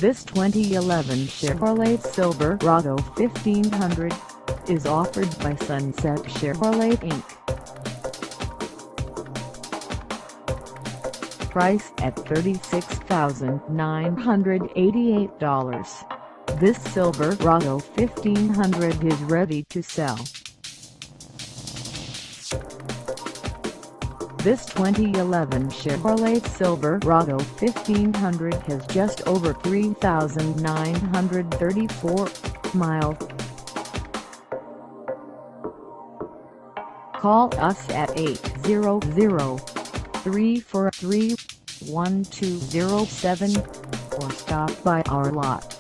This 2011 Chevrolet Silverado 1500 is offered by Sunset Chevrolet Inc. Price at $36,988. This Silverado 1500 is ready to sell. This 2011 Chevrolet Silverado 1500 has just over 3,934 miles. Call us at 800-343-1207 or stop by our lot.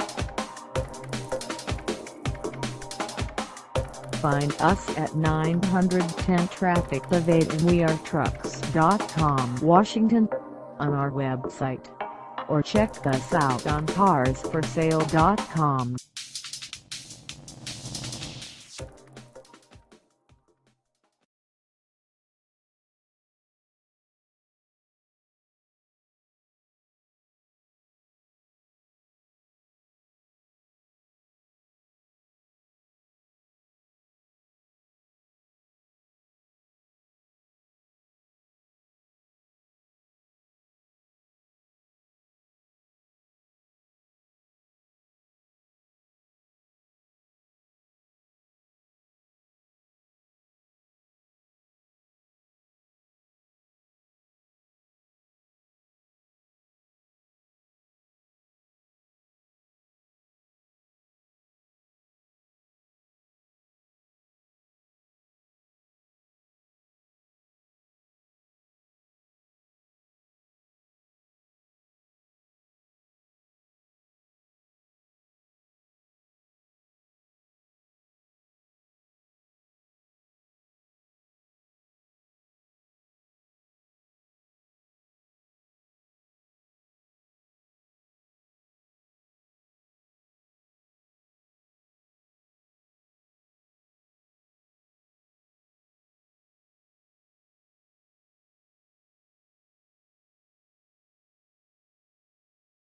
Find us at 910 Traffic Ave and wearetrucks.com, Washington, on our website, or check us out on carsforsale.com.